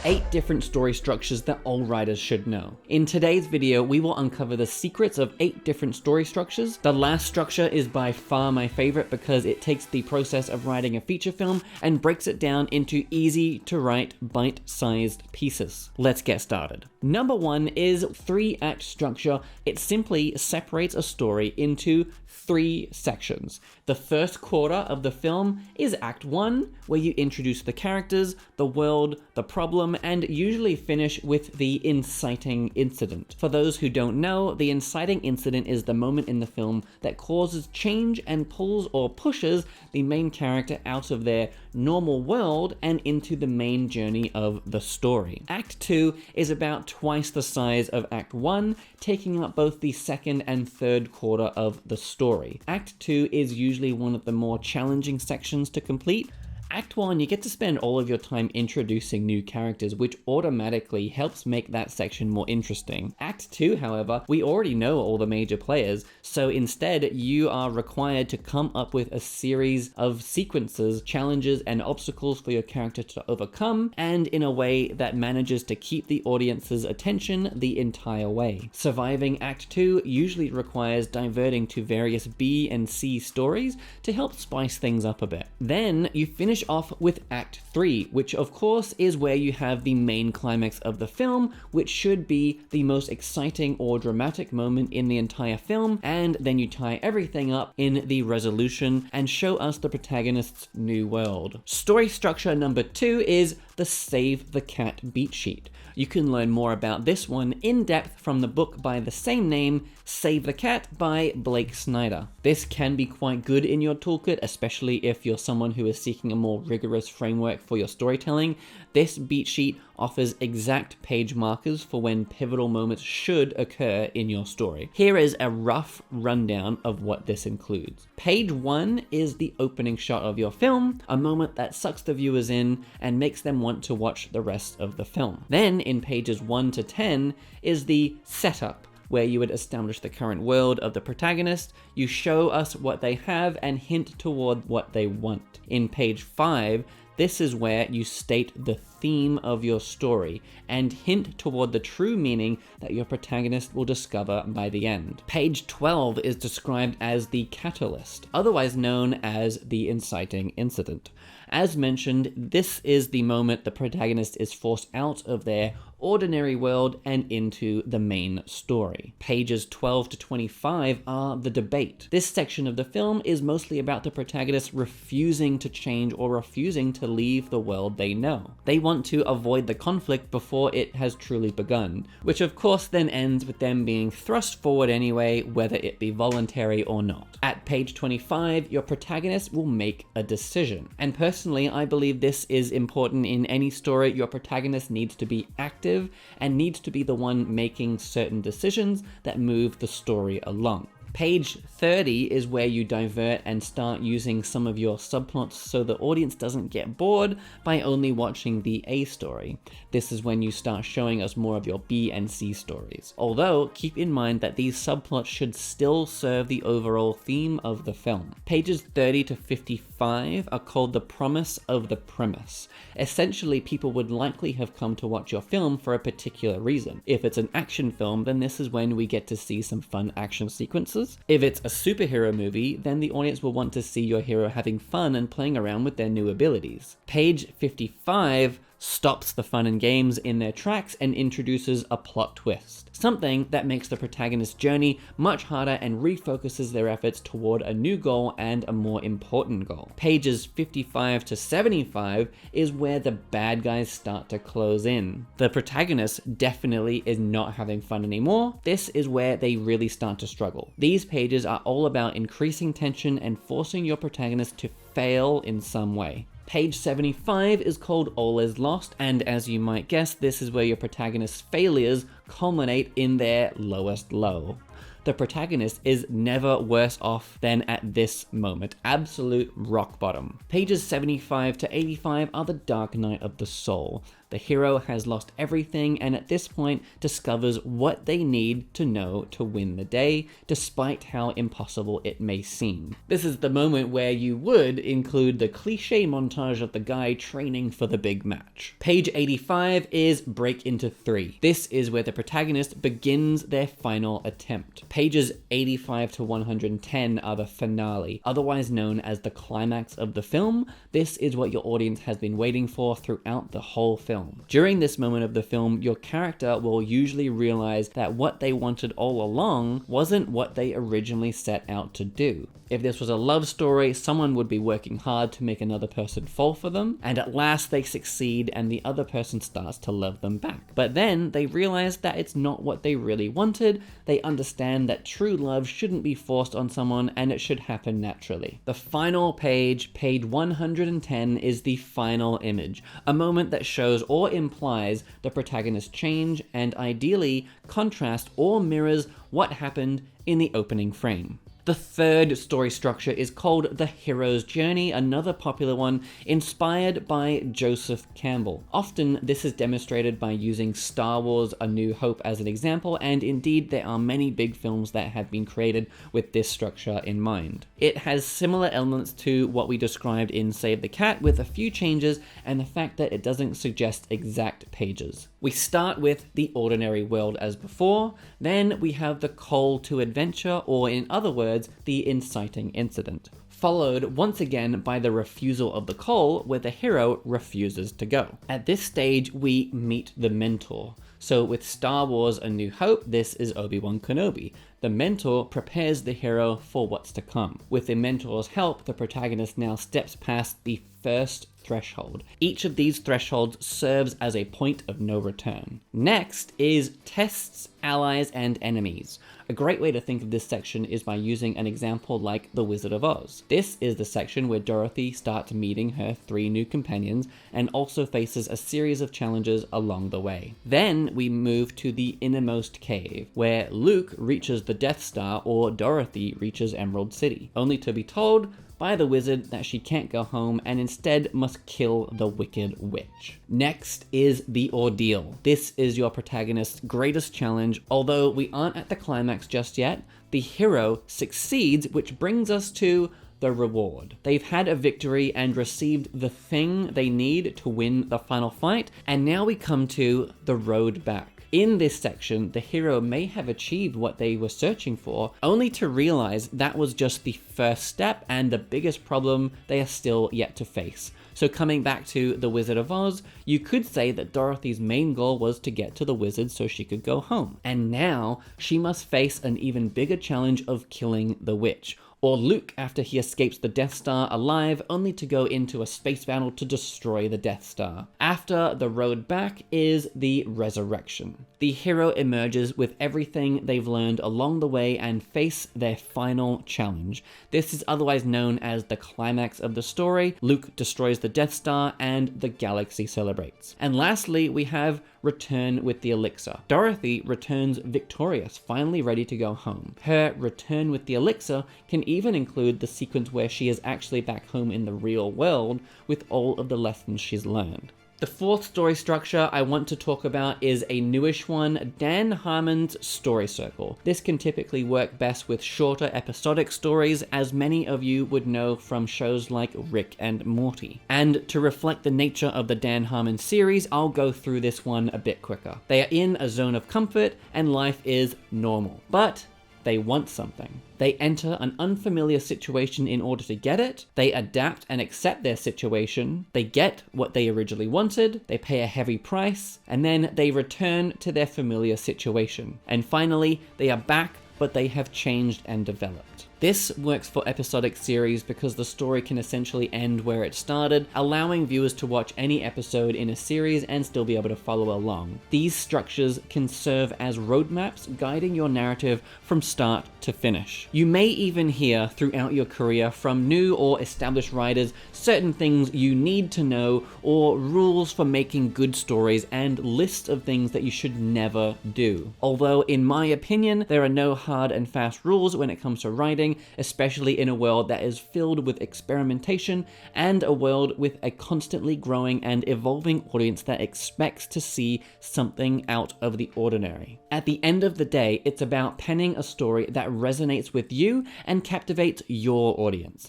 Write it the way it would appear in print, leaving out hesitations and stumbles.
8 different story structures that all writers should know. In today's video, we will uncover the secrets of 8 different story structures. The last structure is by far my favorite because it takes the process of writing a feature film and breaks it down into easy to write bite-sized pieces. Let's get started. Number 1 is 3-act structure. It simply separates a story into 3 sections. The first quarter of the film is Act 1, where you introduce the characters, the world, the problem, and usually finish with the inciting incident. For those who don't know, the inciting incident is the moment in the film that causes change and pulls or pushes the main character out of their normal world and into the main journey of the story. Act 2 is about twice the size of Act 1, taking up both the second and third quarter of the story. Act 2 is usually one of the more challenging sections to complete. Act 1, you get to spend all of your time introducing new characters, which automatically helps make that section more interesting. Act 2, however, we already know all the major players, so instead you are required to come up with a series of sequences, challenges, and obstacles for your character to overcome, and in a way that manages to keep the audience's attention the entire way. Surviving Act 2 usually requires diverting to various B and C stories to help spice things up a bit. Then you finish off with Act 3, which of course is where you have the main climax of the film, which should be the most exciting or dramatic moment in the entire film, and then you tie everything up in the resolution and show us the protagonist's new world. Story structure number 2 is the Save the Cat beat sheet. You can learn more about this one in depth from the book by the same name, Save the Cat by Blake Snyder. This can be quite good in your toolkit, especially if you're someone who is seeking a more rigorous framework for your storytelling. This beat sheet offers exact page markers for when pivotal moments should occur in your story. Here is a rough rundown of what this includes. Page 1 is the opening shot of your film, a moment that sucks the viewers in and makes them want to watch the rest of the film. Then in pages 1 to 10 is the setup, where you would establish the current world of the protagonist, you show us what they have and hint toward what they want. In page 5, this is where you state the theme of your story and hint toward the true meaning that your protagonist will discover by the end. Page 12 is described as the catalyst, otherwise known as the inciting incident. As mentioned, this is the moment the protagonist is forced out of their ordinary world and into the main story. Pages 12 to 25 are the debate. This section of the film is mostly about the protagonist refusing to change or refusing to leave the world they know. They want to avoid the conflict before it has truly begun, which of course then ends with them being thrust forward anyway, whether it be voluntary or not. At page 25, your protagonist will make a decision. And personally, I believe this is important in any story. Your protagonist needs to be active and needs to be the one making certain decisions that move the story along. Page 30 is where you divert and start using some of your subplots so the audience doesn't get bored by only watching the A story. This is when you start showing us more of your B and C stories. Although, keep in mind that these subplots should still serve the overall theme of the film. Pages 30 to 55 are called the promise of the premise. Essentially, people would likely have come to watch your film for a particular reason. If it's an action film, then this is when we get to see some fun action sequences. If it's a superhero movie, then the audience will want to see your hero having fun and playing around with their new abilities. Page 55 stops the fun and games in their tracks and introduces a plot twist. Something that makes the protagonist's journey much harder and refocuses their efforts toward a new goal and a more important goal. Pages 55 to 75 is where the bad guys start to close in. The protagonist definitely is not having fun anymore. This is where they really start to struggle. These pages are all about increasing tension and forcing your protagonist to fail in some way. Page 75 is called All Is Lost, and as you might guess, this is where your protagonist's failures culminate in their lowest low. The protagonist is never worse off than at this moment. Absolute rock bottom. Pages 75 to 85 are the dark night of the soul. The hero has lost everything and at this point discovers what they need to know to win the day, despite how impossible it may seem. This is the moment where you would include the cliche montage of the guy training for the big match. Page 85 is Break into 3. This is where the protagonist begins their final attempt. Pages 85 to 110 are the finale, otherwise known as the climax of the film. This is what your audience has been waiting for throughout the whole film. During this moment of the film, your character will usually realize that what they wanted all along wasn't what they originally set out to do. If this was a love story, someone would be working hard to make another person fall for them, and at last they succeed and the other person starts to love them back. But then they realize that it's not what they really wanted. They understand that true love shouldn't be forced on someone and it should happen naturally. The final page, page 110, is the final image, a moment that shows or implies the protagonist's change and ideally contrasts or mirrors what happened in the opening frame. The third story structure is called The Hero's Journey, another popular one inspired by Joseph Campbell. Often this is demonstrated by using Star Wars: A New Hope as an example, and indeed there are many big films that have been created with this structure in mind. It has similar elements to what we described in Save the Cat, with a few changes and the fact that it doesn't suggest exact pages. We start with the ordinary world as before, then we have the call to adventure, or in other words, the inciting incident, followed once again by the refusal of the call, where the hero refuses to go. At this stage, we meet the mentor. So with Star Wars: A New Hope, this is Obi-Wan Kenobi. The mentor prepares the hero for what's to come. With the mentor's help, the protagonist now steps past the first threshold. Each of these thresholds serves as a point of no return. Next is tests, allies, and enemies. A great way to think of this section is by using an example like The Wizard of Oz. This is the section where Dorothy starts meeting her 3 new companions and also faces a series of challenges along the way. Then we move to the innermost cave, where Luke reaches the Death Star or Dorothy reaches Emerald City, only to be told by the wizard that she can't go home and instead must kill the wicked witch. Next is the ordeal. This is your protagonist's greatest challenge. Although we aren't at the climax just yet, the hero succeeds, which brings us to the reward. They've had a victory and received the thing they need to win the final fight, and now we come to the road back. In this section, the hero may have achieved what they were searching for, only to realize that was just the first step and the biggest problem they are still yet to face. So coming back to The Wizard of Oz, you could say that Dorothy's main goal was to get to the wizard so she could go home. And now she must face an even bigger challenge of killing the witch. Or Luke after he escapes the Death Star alive, only to go into a space battle to destroy the Death Star. After the road back is the resurrection. The hero emerges with everything they've learned along the way and face their final challenge. This is otherwise known as the climax of the story. Luke destroys the Death Star and the galaxy celebrates. And lastly, we have Return with the Elixir. Dorothy returns victorious, finally ready to go home. Her return with the elixir can even include the sequence where she is actually back home in the real world with all of the lessons she's learned. The fourth story structure I want to talk about is a newish one, Dan Harmon's story circle. This can typically work best with shorter episodic stories, as many of you would know from shows like Rick and Morty. And to reflect the nature of the Dan Harmon series, I'll go through this one a bit quicker. They are in a zone of comfort and life is normal, but they want something. They enter an unfamiliar situation in order to get it, they adapt and accept their situation, they get what they originally wanted, they pay a heavy price, and then they return to their familiar situation. And finally, they are back, but they have changed and developed. This works for episodic series because the story can essentially end where it started, allowing viewers to watch any episode in a series and still be able to follow along. These structures can serve as roadmaps guiding your narrative from start to finish. You may even hear throughout your career from new or established writers certain things you need to know, or rules for making good stories and lists of things that you should never do. Although in my opinion, there are no hard and fast rules when it comes to writing, storytelling, especially in a world that is filled with experimentation and a world with a constantly growing and evolving audience that expects to see something out of the ordinary. At the end of the day, it's about penning a story that resonates with you and captivates your audience.